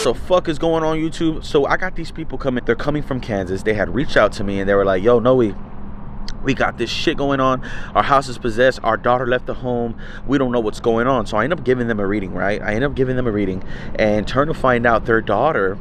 the fuck is going on, YouTube? So I got these people coming. They're coming from Kansas. They had reached out to me and they were like, yo, Noe, we got this shit going on. Our house is possessed. Our daughter left the home. We don't know what's going on. So I end up giving them a reading, right? And turn to find out their daughter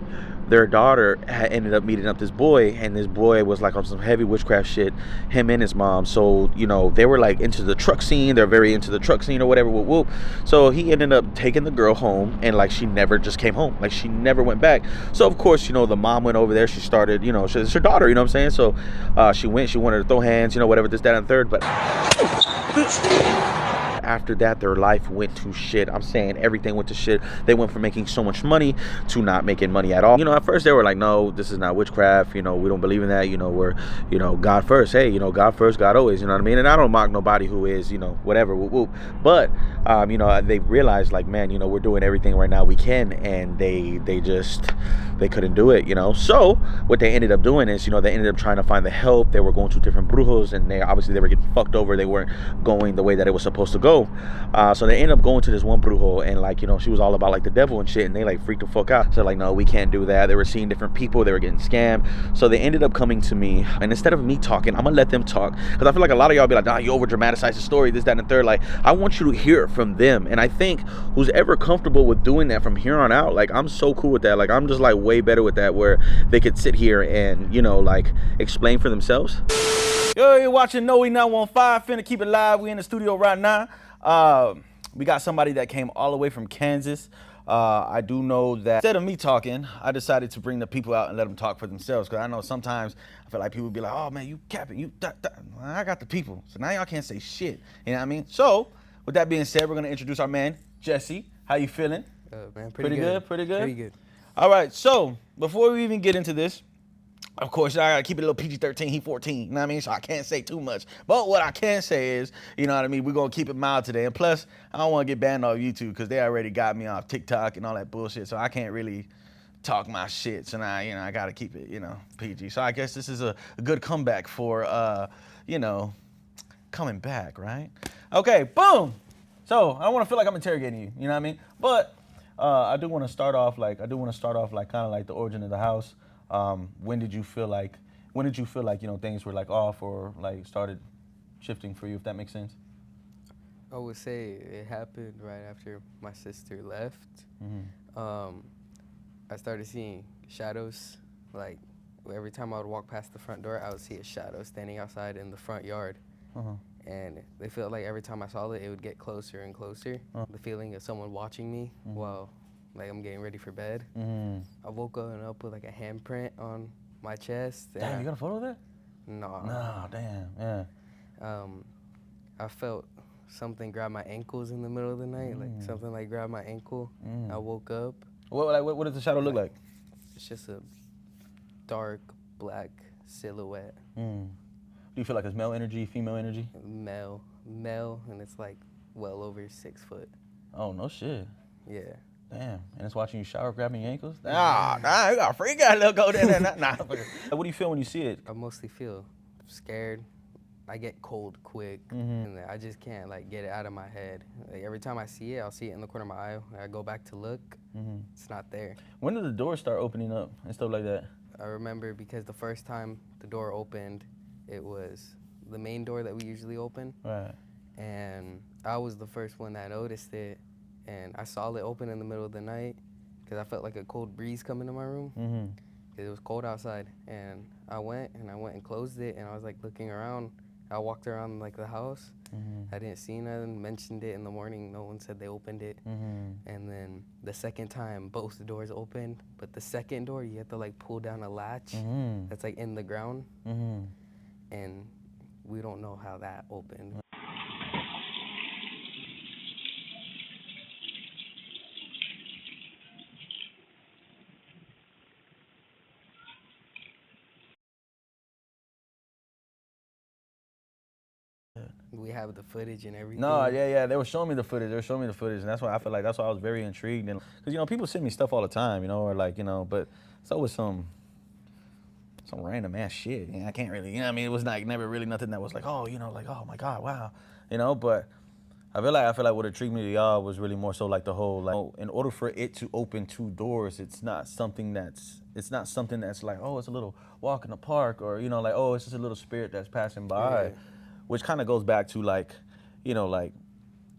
ended up meeting up this boy, and this boy was like on some heavy witchcraft shit, him and his mom. So, you know, they were like into the truck scene. They're very into the truck scene or whatever, whoop, whoop. So he ended up taking the girl home, and like she never just came home. Like she never went back. So of course, you know, the mom went over there. She started, you know, it's her daughter, you know what I'm saying? So she wanted to throw hands, you know, whatever, this, that, and the third. But after that, their life went to shit. I'm saying everything went to shit. They went from making so much money to not making money at all. You know, at first they were like, no, this is not witchcraft. You know, we don't believe in that. You know, we're, you know, God first. Hey, you know, God first, God always. You know what I mean? And I don't mock nobody who is, you know, whatever. Whoop, whoop. But, you know, they realized like, man, you know, we're doing everything right now we can. And they couldn't do it, you know. So what they ended up doing is, you know, they ended up trying to find the help. They were going to different brujos, and they were getting fucked over. They weren't going the way that it was supposed to go. So they ended up going to this one brujo, and like, you know, she was all about like the devil and shit, and they like freaked the fuck out. So like, no, we can't do that. They were seeing different people. They were getting scammed. So they ended up coming to me, and instead of me talking, I'm gonna let them talk, because I feel like a lot of y'all be like, nah, you over dramatize the story, this, that, and the third. Like, I want you to hear it from them. And I think who's ever comfortable with doing that from here on out, like, I'm so cool with that. Like, I'm just like way better with that, where they could sit here and, you know, like explain for themselves. Yo, you're watching Noe915, finna keep it live. We in the studio right now. We got somebody that came all the way from Kansas. I do know that instead of me talking, I decided to bring the people out and let them talk for themselves. Because I know sometimes I feel like people be like, oh man, you capping, you I got the people. So now y'all can't say shit. You know what I mean? So with that being said, we're gonna introduce our man, Jesse. How you feeling? Man, Pretty good? Pretty good. All right, so before we even get into this, of course, I gotta keep it a little PG-13, he 14, you know what I mean? So I can't say too much. But what I can say is, you know what I mean, we're gonna keep it mild today. And plus, I don't wanna get banned off YouTube, because they already got me off TikTok and all that bullshit. So I can't really talk my shit. So now, you know, I gotta keep it, you know, PG. So I guess this is a good comeback for, you know, coming back, right? Okay, boom. So I don't wanna feel like I'm interrogating you, you know what I mean? But I do wanna start off like kind of like the origin of the house. When did you feel like, you know, things were like off or like started shifting for you, if that makes sense? I would say it happened right after my sister left. I started seeing shadows. Like every time I would walk past the front door, I would see a shadow standing outside in the front yard. And they felt like every time I saw it, it would get closer and closer. The feeling of someone watching me while like I'm getting ready for bed. I woke up with like a handprint on my chest. Damn, you got a photo of that? No. No, damn, yeah. I felt something grab my ankles in the middle of the night, like something like grabbed my ankle. I woke up. What does the shadow look like? It's just a dark black silhouette. Do you feel like it's male energy, female energy? Male, and it's like well over 6 foot. Oh, no shit. Yeah. Damn, and it's watching you shower, grabbing your ankles? Nah, you got a freak out, little go there. Nah. What do you feel when you see it? I mostly feel scared. I get cold quick, and I just can't like get it out of my head. Like every time I see it, I'll see it in the corner of my eye. I go back to look, it's not there. When did the doors start opening up and stuff like that? I remember because the first time the door opened, it was the main door that we usually open. Right. And I was the first one that noticed it. And I saw it open in the middle of the night because I felt like a cold breeze come into my room. It was cold outside, and I went and closed it, and I was like looking around. I walked around like the house. I didn't see nothing. Mentioned it in the morning. No one said they opened it. And then the second time, both doors opened, but the second door you have to like pull down a latch that's like in the ground, and we don't know how that opened. We have the footage and everything. No, yeah, they were showing me the footage. And that's why I feel like I was very intrigued. And because you know, people send me stuff all the time, you know, or like, you know, but it's always some random ass shit. And I can't really, you know what I mean? It was like never really nothing that was like, oh, you know, like, oh my God, wow, you know. But I feel like what intrigued me to y'all was really more so like the whole like, in order for it to open 2 doors, it's not something that's like, oh, it's a little walk in the park, or you know, like, oh, it's just a little spirit that's passing by, which kind of goes back to like, you know, like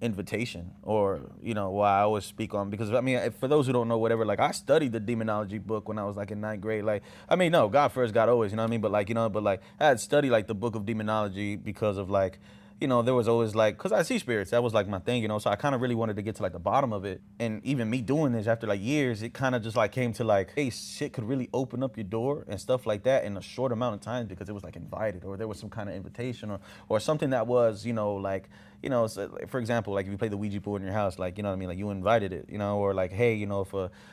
invitation, or you know, why I always speak on, because I mean, for those who don't know, whatever, like I studied the demonology book when I was like in 9th grade. Like, I mean, no, God first, God always, you know what I mean? But like, you know, but like I had studied like the book of demonology because of like, you know, there was always like, because I see spirits, that was like my thing, you know, so I kind of really wanted to get to like the bottom of it. And even me doing this after like years, it kind of just like came to like, hey, shit could really open up your door and stuff like that in a short amount of time, because it was like invited, or there was some kind of invitation, or something that was, you know, like, you know, so for example, like if you play the Ouija board in your house, like, you know what I mean, like you invited it, you know, or like, hey, you know,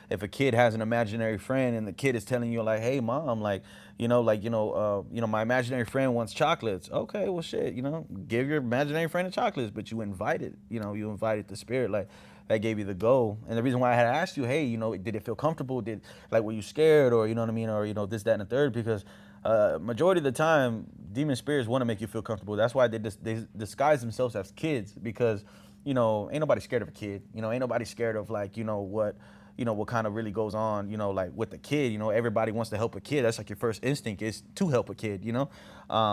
if a kid has an imaginary friend and the kid is telling you like, hey, mom, like, you know, my imaginary friend wants chocolates. Okay, well, shit, you know, give your imaginary friend the chocolates, but you invited the spirit, like that gave you the go. And the reason why I had asked you, hey, you know, did it feel comfortable? Were you scared, or you know what I mean, or you know, this, that, and the third, because majority of the time, demon spirits want to make you feel comfortable. That's why they disguise themselves as kids, because, you know, ain't nobody scared of a kid. You know, ain't nobody scared of like, you know, what kind of really goes on, you know, like with the kid. You know, everybody wants to help a kid. That's like your first instinct is to help a kid, you know?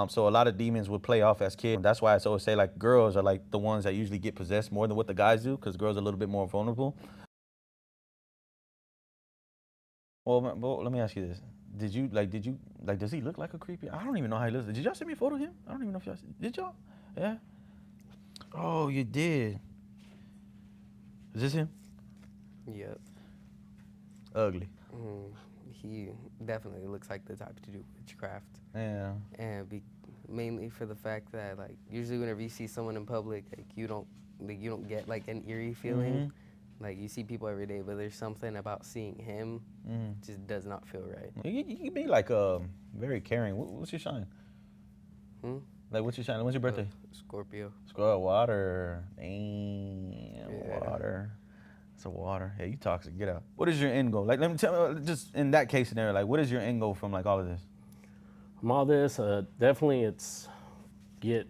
So a lot of demons would play off as kids. That's why I always say like girls are like the ones that usually get possessed more than what the guys do, because girls are a little bit more vulnerable. Well, let me ask you this. Did you like, does he look like a creepy? I don't even know how he looks. Did y'all send me a photo of him? I don't even know if y'all, did y'all? Yeah? Oh, you did. Is this him? Yep. Ugly. He definitely looks like the type to do witchcraft. Yeah. And mainly for the fact that like usually whenever you see someone in public, like you don't get like an eerie feeling. Like you see people every day, but there's something about seeing him just does not feel right. You can be like very caring. What's your sign? Like, what's your sign? When's your birthday? Scorpio. Scorpio, water. Damn, Yeah. water. It's a water. Yeah, you toxic. Get out. What is your end goal? Like, let me tell me, just in that case scenario, like, what is your end goal from like all of this? From all this, definitely it's get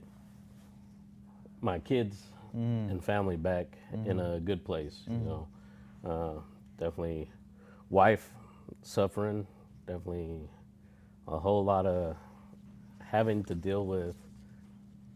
my kids and family back in a good place. You know, definitely wife suffering, definitely a whole lot of having to deal with.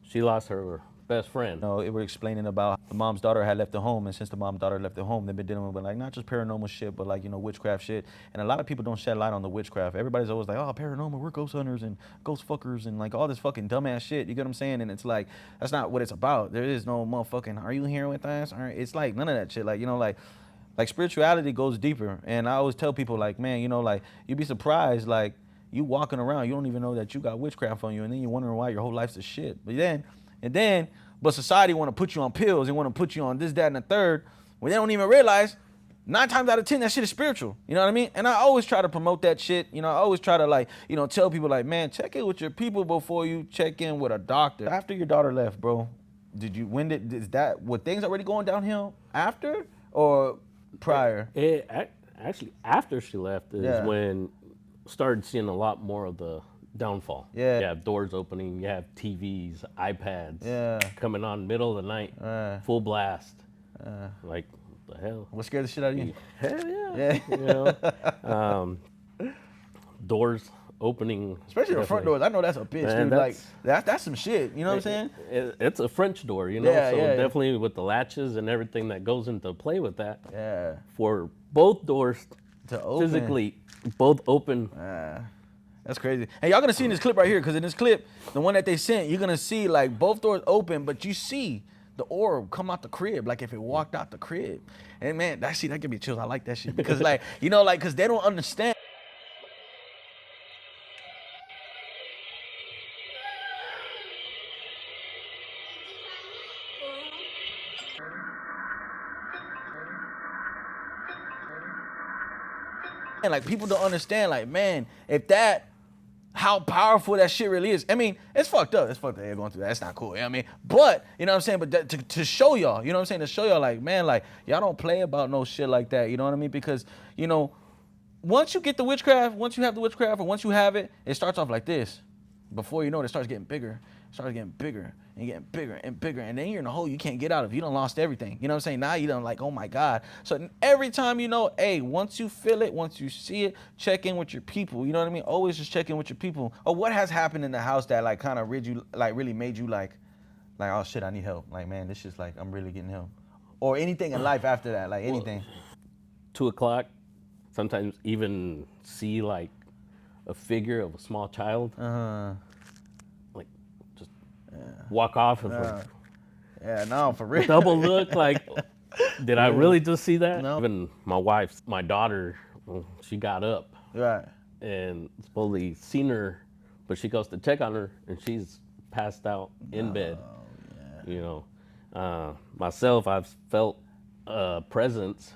She lost her best friend. You know, it were explaining about the mom's daughter had left the home, and since the mom's daughter left the home, they've been dealing with like not just paranormal shit, but like, you know, witchcraft shit. And a lot of people don't shed light on the witchcraft. Everybody's always like, oh, paranormal, we're ghost hunters and ghost fuckers and like all this fucking dumbass shit. You get what I'm saying? And it's like, that's not what it's about. There is no motherfucking, are you here with us? Or it's like none of that shit. Like, you know, like spirituality goes deeper. And I always tell people like, man, you know, like you'd be surprised, like you walking around, you don't even know that you got witchcraft on you, and then you're wondering why your whole life's a shit. But society want to put you on pills. They want to put you on this, that, and the third, when they don't even realize 9 times out of 10 that shit is spiritual. You know what I mean? And I always try to promote that shit. You know, I always try to like, you know, tell people like, man, check in with your people before you check in with a doctor. After your daughter left, bro, were things already going downhill after or prior? Actually, after she left is when started seeing a lot more of the downfall. Yeah. You have doors opening, you have TVs, iPads coming on middle of the night, full blast. Like, the hell? What scared the shit out of you? Hell yeah. You know? Doors opening. Especially the front doors. I know that's a bitch, man, dude. Like, that's some shit. You know what I'm saying? It's a French door, you know? So definitely with the latches and everything that goes into play with that. Yeah. For both doors to open. Physically both open. That's crazy. And y'all gonna see in this clip right here, because in this clip, the one that they sent, you're gonna see like both doors open, but you see the orb come out the crib, like if it walked out the crib. And man, that give me chills. I like that shit, because like, you know, like, because they don't understand. And like, people don't understand, like, man, how powerful that shit really is. I mean, it's fucked up. It's fucked up. They're going through that. It's not cool. You know what I mean? But, you know what I'm saying? But to show y'all, you know what I'm saying? To show y'all, like, man, like, y'all don't play about no shit like that. You know what I mean? Because, you know, once you get the witchcraft, once you have the witchcraft, or once you have it, it starts off like this. Before you know it, it starts getting bigger. starts getting bigger and getting bigger and bigger, and then you're in a hole you can't get out of. You done lost everything. You know what I'm saying? Now you done like, oh my God. So every time, you know, hey, once you feel it, once you see it, check in with your people. You know what I mean? Always just check in with your people. Or what has happened in the house that like kind of really made you like, oh shit, I need help. Like, man, this is like, I'm really getting help. Or anything in life after that, like anything. 2 o'clock, sometimes even see like a figure of a small child. Like just walk off and No, for real. double look like, did I really just see that? No. Even my daughter, she got up. Right. And supposedly seen her, but she goes to check on her and she's passed out in bed. Yeah. You know, myself, I've felt a presence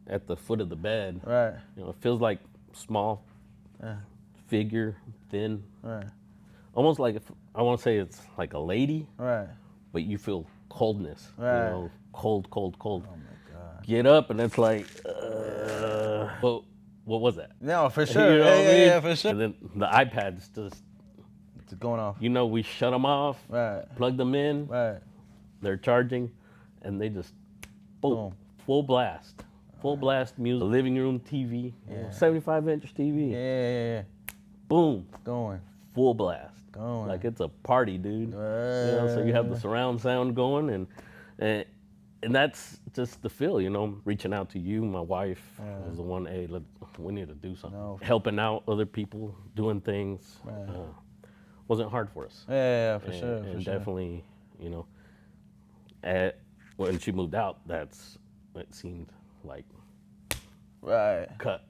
at the foot of the bed. Right. You know, it feels like small figure, thin. Right. Almost like, I want to say it's like a lady. Right. But you feel coldness. Right. You know, cold. Oh my God. Get up and it's like, well, what was that? No, for sure. You know what I mean? Yeah, for sure. And then the iPad's just, It's going off. you know, we shut them off, Right. plug them in, Right. they're charging, and they just, boom, full blast music. Living room TV, 75-inch TV, Yeah. boom, Going. full blast. Going. Like it's a party, dude. You know, so you have the surround sound going, and that's just the feel, you know. Reaching out to you, my wife was the one. Hey, we need to do something. No. Helping out other people, doing things, wasn't hard for us. Yeah, for and, sure. And for sure. definitely, you know, when she moved out, it seemed like Right. cut.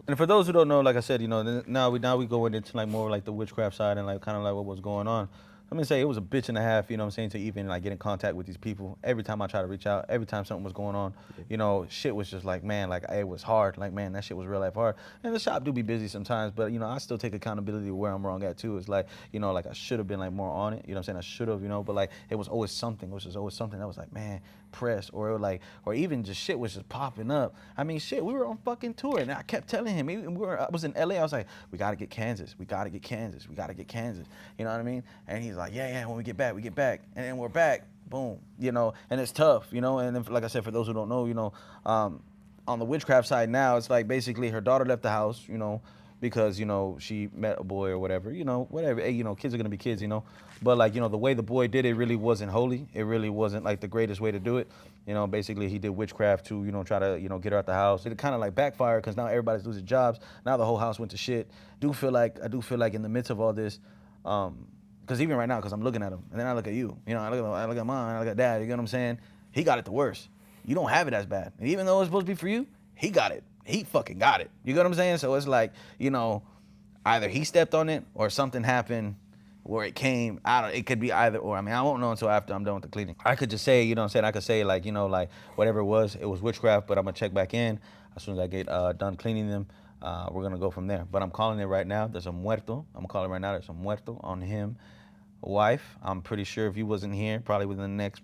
And for those who don't know, like I said, you know, now we going into like more like the witchcraft side and like kind of like what was going on. Let me say it was a bitch and a half, you know what I'm saying, to even like get in contact with these people. Every time I try to reach out, every time something was going on, you know, shit was just like, man, like it was hard. Like, man, that shit was real life hard. And the shop do be busy sometimes, but you know, I still take accountability where I'm wrong at too. It's like, you know, like I should have been like more on it. You know what I'm saying? I should have, you know, but like it was always something. It was just always something that was like, man, pressed, or it was like, or even just shit was just popping up. I mean, shit, we were on fucking tour, and I kept telling him, I was in LA, I was like, we gotta get Kansas, we gotta get Kansas. You know what I mean? And he's like, yeah, when we get back, and then we're back, boom, you know, and it's tough, you know, and then, like I said, for those who don't know, you know, on the witchcraft side now, it's like basically her daughter left the house, you know, because, you know, she met a boy or whatever, you know, whatever, hey, you know, kids are gonna be kids, you know, but like, you know, the way the boy did it really wasn't holy. It really wasn't like the greatest way to do it. You know, basically he did witchcraft to, you know, try to, you know, get her out the house. It kind of like backfired because now everybody's losing jobs. Now the whole house went to shit. I do feel like in the midst of all this, because even right now, because I'm looking at him, and then I look at you, you know, I look at mom, I look at dad, you know what I'm saying? He got it the worst. You don't have it as bad. And even though it's supposed to be for you, he got it. He fucking got it. You get what I'm saying? So it's like, you know, either he stepped on it or something happened where it came out. It could be either or. I mean, I won't know until after I'm done with the cleaning. I could just say, you know what I'm saying? I could say like, you know, like whatever it was witchcraft, but I'm gonna check back in as soon as I get done cleaning them. We're gonna go from there. But I'm calling it right now. There's a muerto. I'm calling right now. There's a muerto on him. Wife, I'm pretty sure if you wasn't here, probably within the next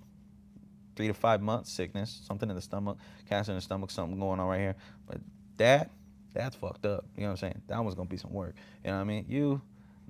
3 to 5 months, sickness, something in the stomach, cancer in the stomach, something going on right here. But that's fucked up. You know what I'm saying? That one's gonna be some work. You know what I mean? You,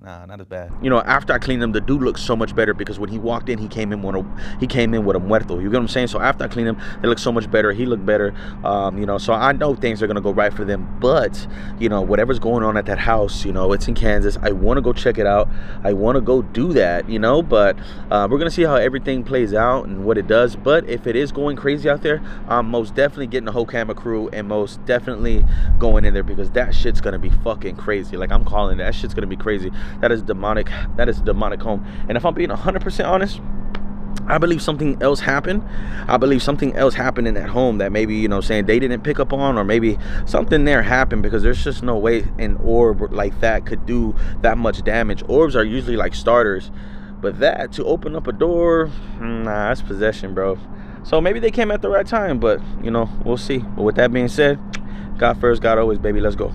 nah, not as bad. You know, after I cleaned him, the dude looked so much better because when he walked in, he came in with a muerto. You get what I'm saying? So after I cleaned him, it looked so much better. He looked better. You know, so I know things are gonna go right for them. But you know, whatever's going on at that house, you know, it's in Kansas. I want to go check it out. I want to go do that. You know, but we're gonna see how everything plays out and what it does. But if it is going crazy out there, I'm most definitely getting the whole camera crew and most definitely going in there because that shit's gonna be fucking crazy. Like I'm calling it, that shit's gonna be crazy. That is demonic. That is a demonic home. And if I'm being 100% honest, I believe something else happened. I believe something else happened in that home that maybe, you know, saying they didn't pick up on, or maybe something there happened because there's just no way an orb like that could do that much damage. Orbs are usually like starters, but that to open up a door, nah, that's possession, bro. So maybe they came at the right time, but you know, we'll see. But with that being said, God first, God always, baby. Let's go.